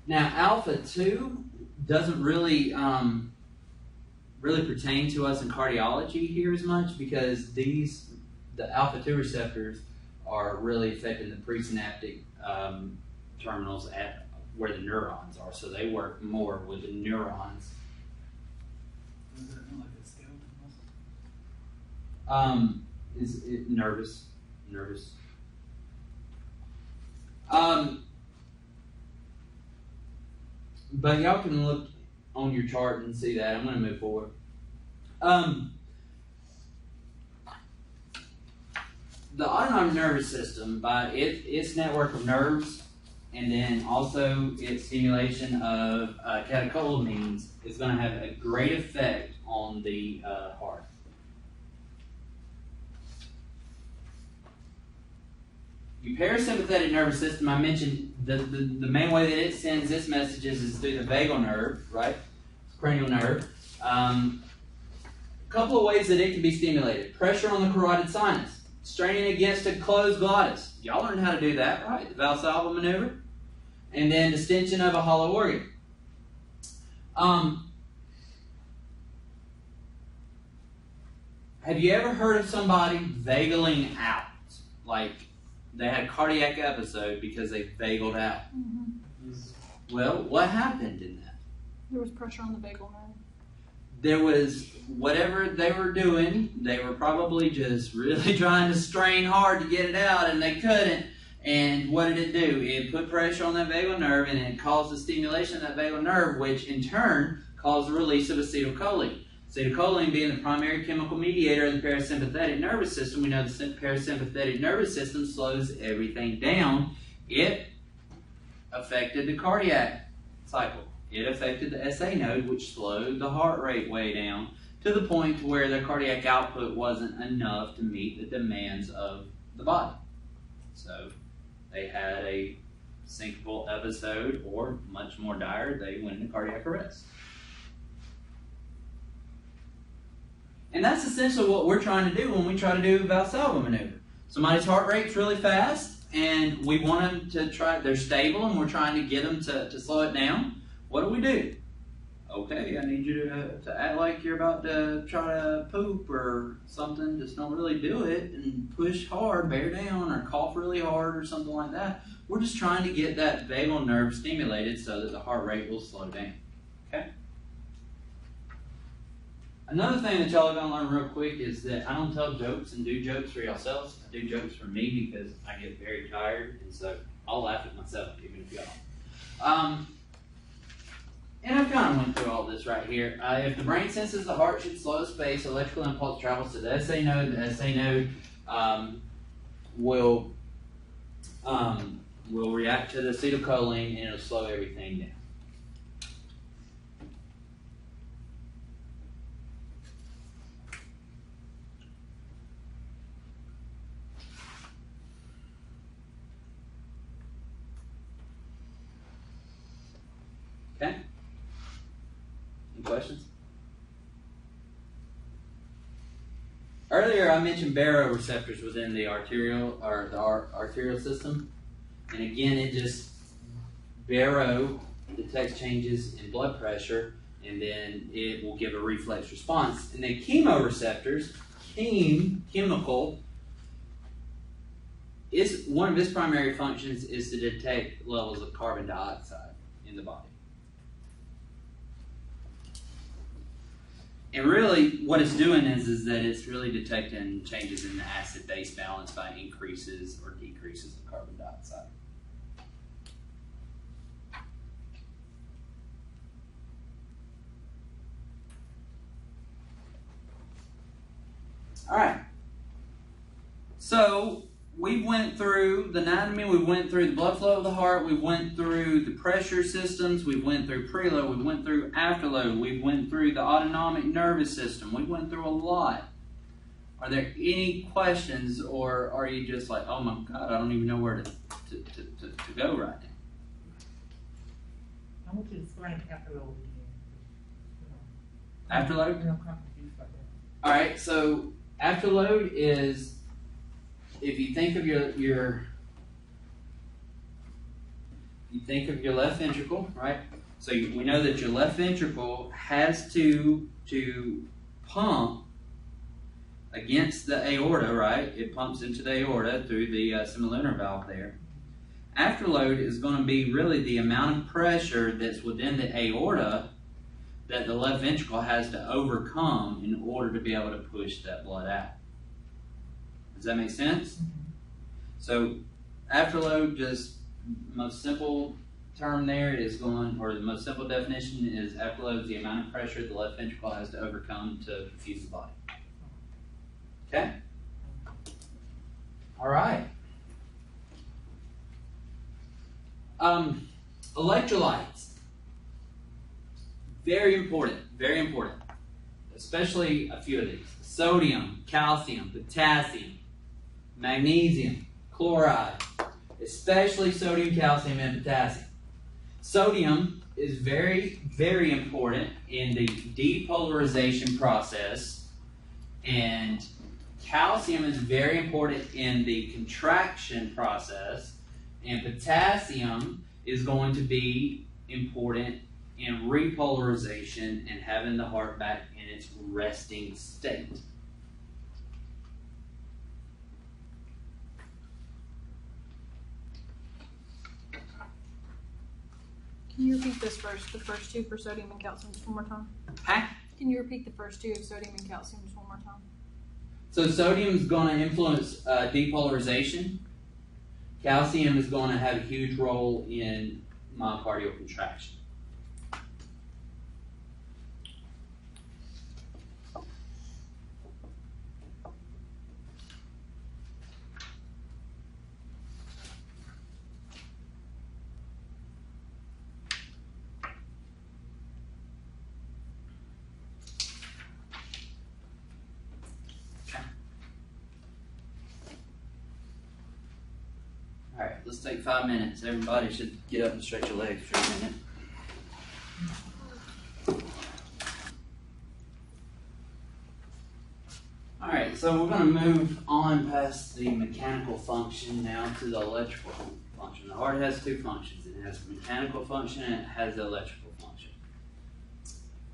Speaker 1: Now, alpha 2 doesn't really pertain to us in cardiology here as much, because the alpha 2 receptors are really affecting the presynaptic terminals at where the neurons are, so they work more with the neurons.
Speaker 5: Is it like a skeletal muscle?
Speaker 1: Is it nervous? But y'all can look on your chart and see that. I'm going to move forward. The autonomic nervous system, by its network of nerves, and then also its stimulation of catecholamines, is going to have a great effect on the heart. Your parasympathetic nervous system, I mentioned the main way that it sends its messages is through the vagal nerve, right? Cranial nerve. A couple of ways that it can be stimulated. Pressure on the carotid sinus, straining against a closed glottis. Y'all learned how to do that, right? The Valsalva maneuver. And then distension of a hollow organ. Have you ever heard of somebody vagaling out? Like they had a cardiac episode because they vagaled out.
Speaker 2: Mm-hmm.
Speaker 1: Well, what happened in that?
Speaker 2: There was pressure on the vagal nerve.
Speaker 1: There was whatever they were doing, they were probably just really trying to strain hard to get it out, and they couldn't. And what did it do? It put pressure on that vagal nerve, and it caused the stimulation of that vagal nerve, which in turn caused the release of acetylcholine. Acetylcholine being the primary chemical mediator of the parasympathetic nervous system, we know the parasympathetic nervous system slows everything down. It affected the cardiac cycle. It affected the SA node, which slowed the heart rate way down to the point where the cardiac output wasn't enough to meet the demands of the body. So they had a syncopal episode, or much more dire, they went into cardiac arrest. And that's essentially what we're trying to do when we try to do a Valsalva maneuver. Somebody's heart rate's really fast, and we want them to try, they're stable, and we're trying to get them to slow it down. What do? Okay, I need you to act like you're about to try to poop or something. Just don't really do it, and push hard, bear down, or cough really hard or something like that. We're just trying to get that vagal nerve stimulated so that the heart rate will slow down. Okay? Another thing that y'all are going to learn real quick is that I don't tell jokes and do jokes for yourselves. I do jokes for me because I get very tired, and so I'll laugh at myself even if y'all. And I've kind of went through all this right here. If the brain senses the heart should slow its pace, electrical impulse travels to the SA node. The SA node will react to the acetylcholine, and it'll slow everything down. Okay? Any questions? Earlier I mentioned Baro receptors within the arterial system. And again, it just Baro detects changes in blood pressure, and then it will give a reflex response. And then chemoreceptors, chemical, is one of its primary functions is to detect levels of carbon dioxide in the body. And really, what it's doing is that it's really detecting changes in the acid-base balance by increases or decreases of carbon dioxide. All right. So we went through the anatomy, we went through the blood flow of the heart, we went through the pressure systems, we went through preload, we went through afterload, we went through the autonomic nervous system. We went through a lot. Are there any questions, or are you just like, oh my God, I don't even know where to go right now?
Speaker 6: I want you to explain afterload again.
Speaker 1: Afterload?
Speaker 6: I'm kind of confused about that.
Speaker 1: All right, so afterload is, if you think of your left ventricle, right? So we know that your left ventricle has to pump against the aorta, right? It pumps into the aorta through the semilunar valve there. Afterload is going to be really the amount of pressure that's within the aorta that the left ventricle has to overcome in order to be able to push that blood out. Does that make sense?
Speaker 6: Mm-hmm.
Speaker 1: So afterload, just most simple term there is going, or the most simple definition is afterload is the amount of pressure the left ventricle has to overcome to perfuse the body. Okay? All right. Electrolytes. Very important, especially a few of these. Sodium, calcium, potassium, magnesium, chloride, especially sodium, calcium, and potassium. Sodium is very, very important in the depolarization process, and calcium is very important in the contraction process, and potassium is going to be important in repolarization and having the heart back in its resting state.
Speaker 2: Can you repeat this first, the first two for sodium and calcium just one more time?
Speaker 1: Huh?
Speaker 2: Can you repeat the first two of sodium and calcium just one more time?
Speaker 1: So sodium is going to influence depolarization. calcium is going to have a huge role in myocardial contraction. Alright, let's take 5 minutes. Everybody should get up and stretch your legs for a minute. Alright, so we're going to move on past the mechanical function now to the electrical function. The heart has two functions. It has mechanical function and it has the electrical function.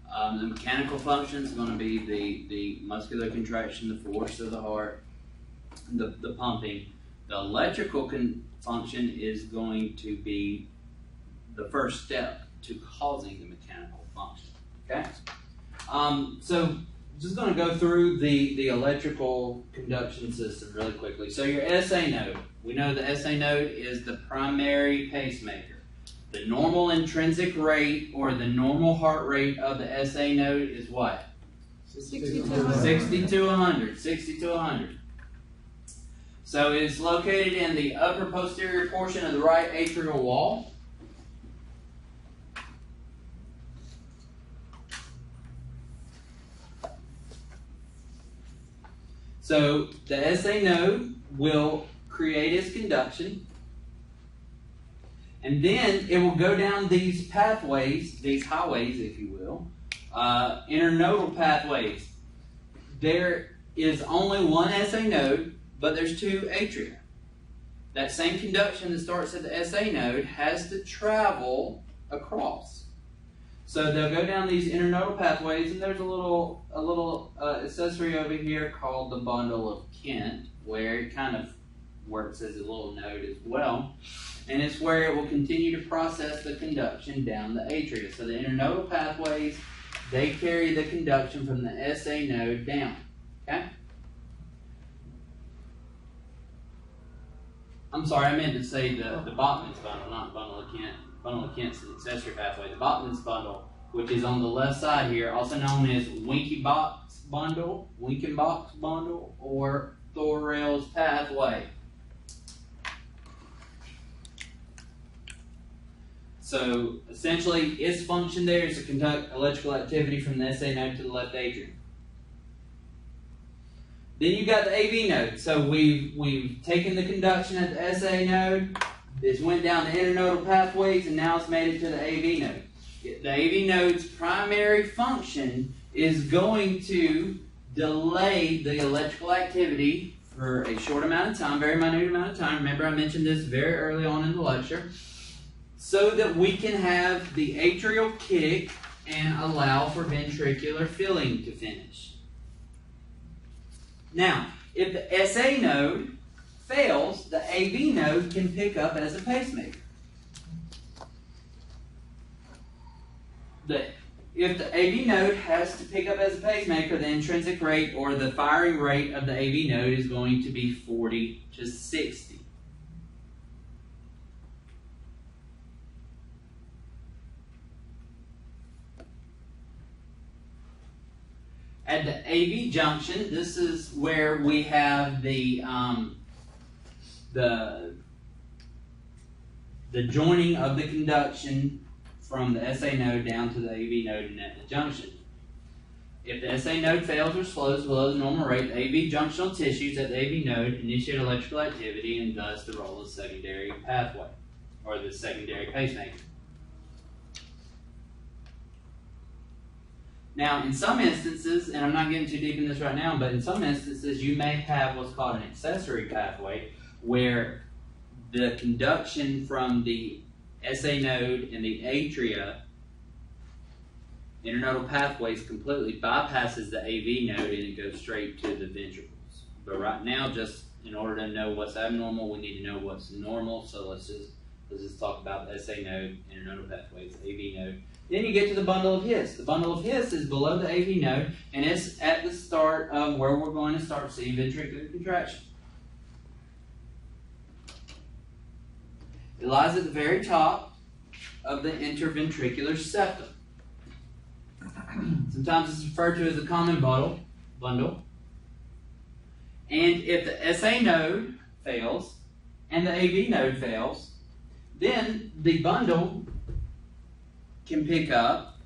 Speaker 1: The mechanical function is going to be the muscular contraction, the force of the heart, the pumping. The electrical function is going to be the first step to causing the mechanical function. Okay? So just going to go through the electrical conduction system really quickly. So your SA node, we know the SA node is the primary pacemaker. The normal intrinsic rate or the normal heart rate of the SA node is what?
Speaker 2: 60 to 100.
Speaker 1: 60 to 100. 60 to 100. So it's located in the upper posterior portion of the right atrial wall. So the SA node will create its conduction, and then it will go down these pathways, these highways, if you will, internodal pathways. There is only one SA node, but there's two atria. That same conduction that starts at the SA node has to travel across. So they'll go down these internodal pathways, and there's a little accessory over here called the bundle of Kent, where it kind of works as a little node as well. And it's where it will continue to process the conduction down the atria. So the internodal pathways, they carry the conduction from the SA node down. Okay? I'm sorry, I meant to say the Botman's bundle, not bundle of Kent. Bundle of Kent's the accessory pathway. The Botman's bundle, which is on the left side here, also known as Winkenbach's bundle, or Thorell's pathway. So essentially, its function there is to conduct electrical activity from the SA node to the left atrium. Then you've got the AV node. So we've taken the conduction at the SA node, this went down the internodal pathways, and now it's made it to the AV node. The AV node's primary function is going to delay the electrical activity for a short amount of time, very minute amount of time. Remember, I mentioned this very early on in the lecture, so that we can have the atrial kick and allow for ventricular filling to finish. Now, if the SA node fails, the AV node can pick up as a pacemaker. If the AV node has to pick up as a pacemaker, the intrinsic rate or the firing rate of the AV node is going to be 40 to 60. At the AV junction, this is where we have the joining of the conduction from the SA node down to the AV node and at the junction. If the SA node fails or slows below the normal rate, the AV junctional tissues at the AV node initiate electrical activity and thus the role of secondary pathway, or the secondary pacemaker. Now, in some instances, and I'm not getting too deep in this right now, but in some instances you may have what's called an accessory pathway, where the conduction from the SA node and the atria, internodal pathways, completely bypasses the AV node and it goes straight to the ventricles. But right now, just in order to know what's abnormal, we need to know what's normal. So let's just talk about the SA node, internodal pathways, AV node. Then you get to the bundle of His. The bundle of His is below the AV node, and it's at the start of where we're going to start seeing ventricular contraction. It lies at the very top of the interventricular septum. Sometimes it's referred to as the common bundle. And if the SA node fails and the AV node fails, then the bundle can pick up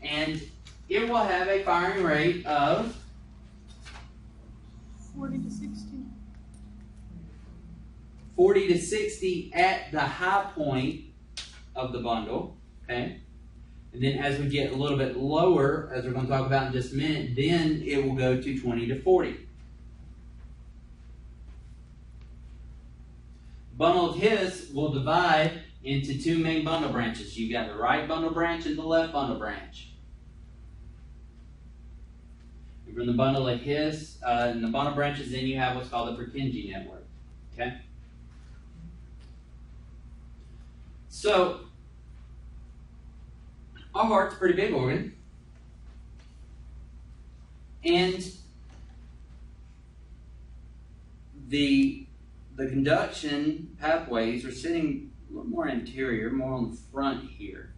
Speaker 1: and it will have a firing rate of
Speaker 2: 40 to 60.
Speaker 1: 40 to 60 at the high point of the bundle, okay? And then as we get a little bit lower, as we're going to talk about in just a minute, then it will go to 20 to 40. Bundle of His will divide into two main bundle branches. You've got the right bundle branch and the left bundle branch. And from the bundle of His, and the bundle branches, then you have what's called the Purkinje Network, okay? So, our heart's a pretty big organ. And the conduction pathways are sitting a little more anterior, more on the front here.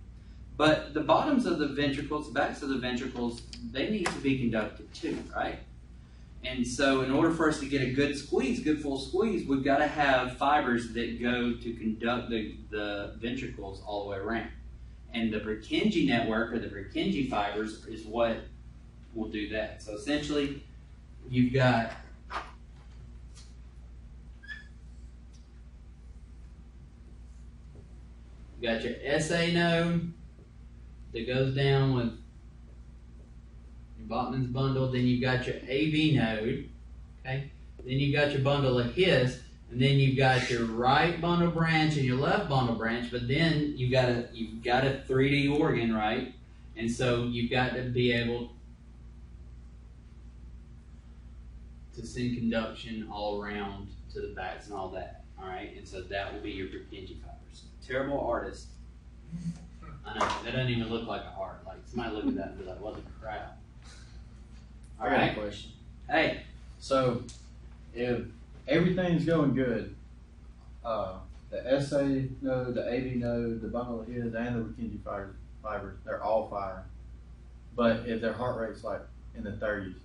Speaker 1: But the bottoms of the ventricles, the backs of the ventricles, they need to be conducted too, right? And so in order for us to get a good squeeze, good full squeeze, we've got to have fibers that go to conduct the ventricles all the way around. And the Purkinje network, or the Purkinje fibers, is what will do that. So essentially, you've got your SA node that goes down with your Botman's bundle. Then you've got your AV node, okay? Then you've got your bundle of His, and then you've got your right bundle branch and your left bundle branch. But then you've got a 3D organ, right? And so you've got to be able to send conduction all around to the backs and all that. All right, and so that will be your Purkinje fibers. Terrible artist. I know, that doesn't even look like a heart. Like, somebody look at that and be like, what the crap? All
Speaker 7: I got a
Speaker 1: right.
Speaker 7: question.
Speaker 1: Hey,
Speaker 7: So, if everything's going good, the SA node, the AV node, the bundle of His, and the Purkinje fibers, they're all firing. But if their heart rate's like in the 30s,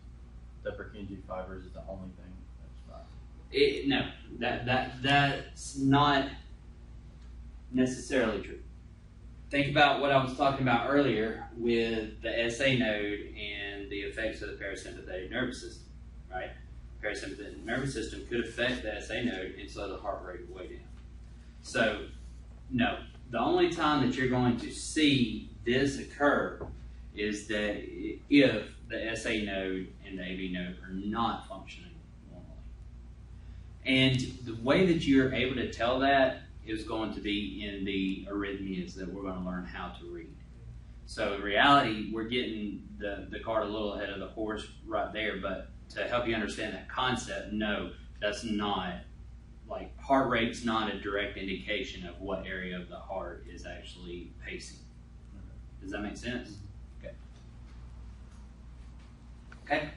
Speaker 7: the Purkinje fibers is the only thing that's firing.
Speaker 1: no, that's not necessarily true. Think about what I was talking about earlier with the SA node and the effects of the parasympathetic nervous system, right? Parasympathetic nervous system could affect the SA node and slow the heart rate way down. So, no, the only time that you're going to see this occur is that if the SA node and the AV node are not functioning normally. And the way that you're able to tell that is going to be in the arrhythmias that we're going to learn how to read. So in reality, we're getting the cart a little ahead of the horse right there, but to help you understand that concept, no, that's not, like, heart rate's not a direct indication of what area of the heart is actually pacing. Does that make sense? Okay. Okay.